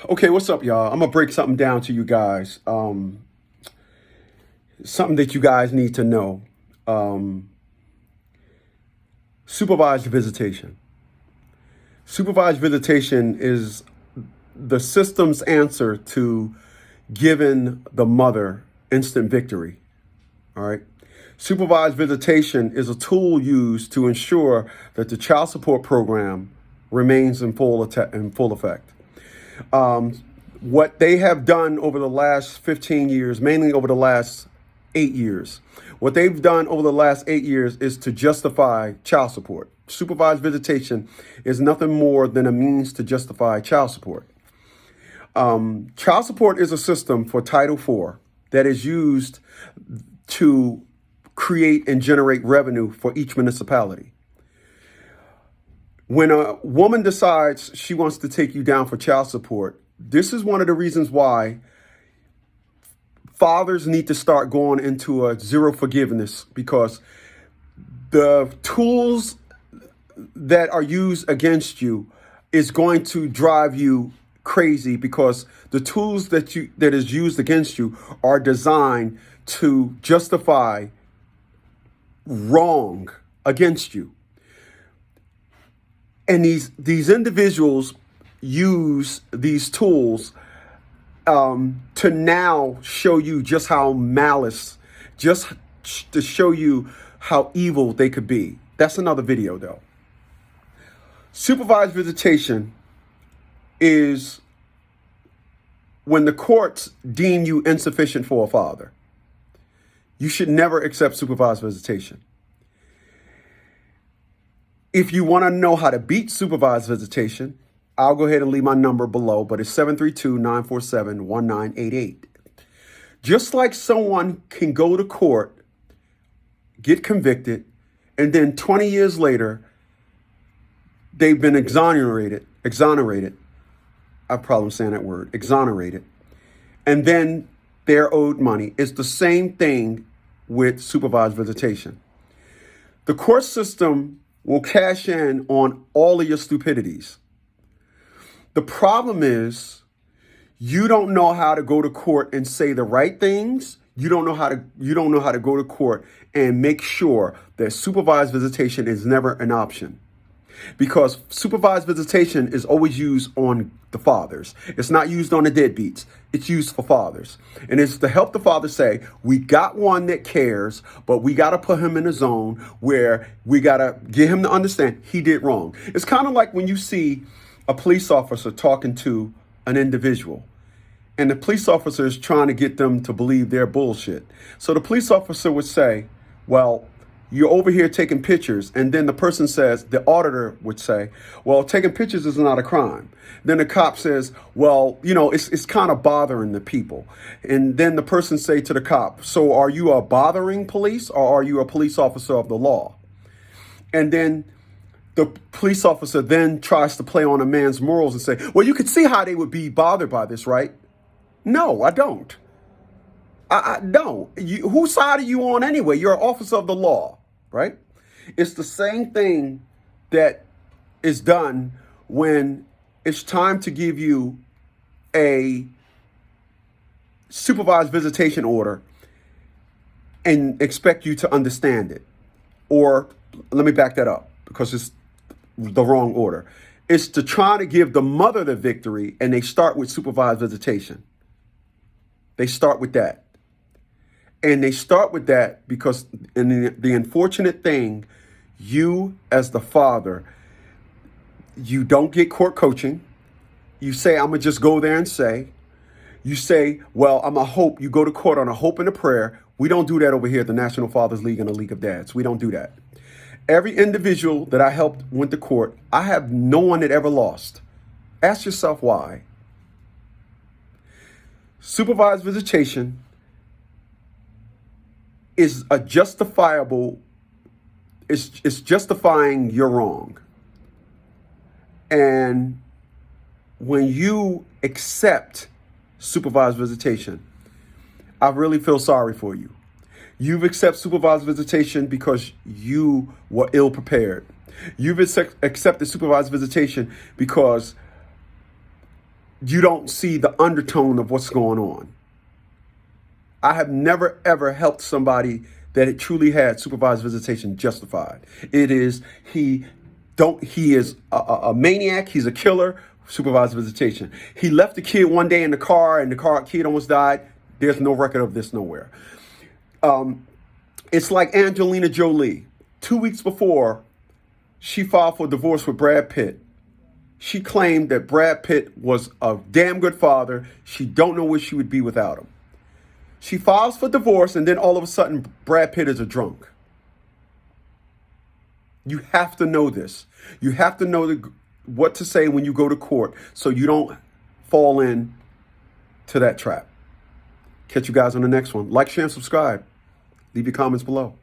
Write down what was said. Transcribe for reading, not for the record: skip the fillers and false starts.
Okay, what's up, y'all? I'm gonna break something down to you guys. Something that you guys need to know. Um, Supervised visitation. Supervised visitation is the system's answer to giving the mother instant victory. All right. Supervised visitation is a tool used to ensure that the child support program remains in full effect. What they have done over the last 15 years, mainly over the last 8 years, what they've done over the last 8 years is to justify child support. Supervised visitation is nothing more than a means to justify child support. Child support is a system for Title IV that is used to create and generate revenue for each municipality. When a woman decides she wants to take you down for child support, this is one of the reasons why fathers need to start going into a zero forgiveness, because the tools that are used against you is going to drive you crazy, because the tools that is used against you are designed to justify wrong against you. And these individuals use these tools to now show you just how malice, just to show you how evil they could be. That's another video, though. Supervised visitation is when the courts deem you insufficient for a father. You should never accept supervised visitation. If you want to know how to beat supervised visitation, I'll go ahead and leave my number below, but it's 732-947-1988. Just like someone can go to court, get convicted, and then 20 years later, they've been exonerated. I have problems saying that word, exonerated. And then they're owed money. It's the same thing with supervised visitation. The court system will cash in on all of your stupidities. The problem is you don't know how to go to court and say the right things. You don't know how to go to court and make sure that supervised visitation is never an option. Because supervised visitation is always used on the fathers. It's not used on the deadbeats. It's used for fathers. And it's to help the father say, we got one that cares, but we got to put him in a zone where we got to get him to understand he did wrong. It's kind of like when you see a police officer talking to an individual, and the police officer is trying to get them to believe their bullshit. So the police officer would say, well, you're over here taking pictures. And then the person says, the auditor would say, well, taking pictures is not a crime. Then the cop says, well, it's kind of bothering the people. And then the person say to the cop, so are you a bothering police, or are you a police officer of the law? And then the police officer then tries to play on a man's morals and say, well, you could see how they would be bothered by this, right? No, I don't. I don't. Whose side are you on anyway? You're an officer of the law, right? It's the same thing that is done when it's time to give you a supervised visitation order and expect you to understand it. Or let me back that up, because it's the wrong order. It's to try to give the mother the victory, and they start with supervised visitation. They start with that. And they start with that because, and the unfortunate thing, you as the father, you don't get court coaching. You say, I'm going to just go there and say. You say, well, I'm a hope. You go to court on a hope and a prayer. We don't do that over here at the National Fathers League and the League of Dads. We don't do that. Every individual that I helped went to court, I have no one that ever lost. Ask yourself why. Supervised visitation is a justifiable, it's justifying your wrong. And when you accept supervised visitation, I really feel sorry for you. You've accepted supervised visitation because you were ill prepared. You've accepted supervised visitation because you don't see the undertone of what's going on. I have never, ever helped somebody that it truly had supervised visitation justified. It is, he is a maniac. He's a killer. Supervised visitation. He left the kid one day in the car and kid almost died. There's no record of this nowhere. It's like Angelina Jolie. 2 weeks before she filed for divorce with Brad Pitt, she claimed that Brad Pitt was a damn good father. She don't know where she would be without him. She files for divorce, and then all of a sudden, Brad Pitt is a drunk. You have to know this. You have to know what to say when you go to court so you don't fall in to that trap. Catch you guys on the next one. Like, share, and subscribe. Leave your comments below.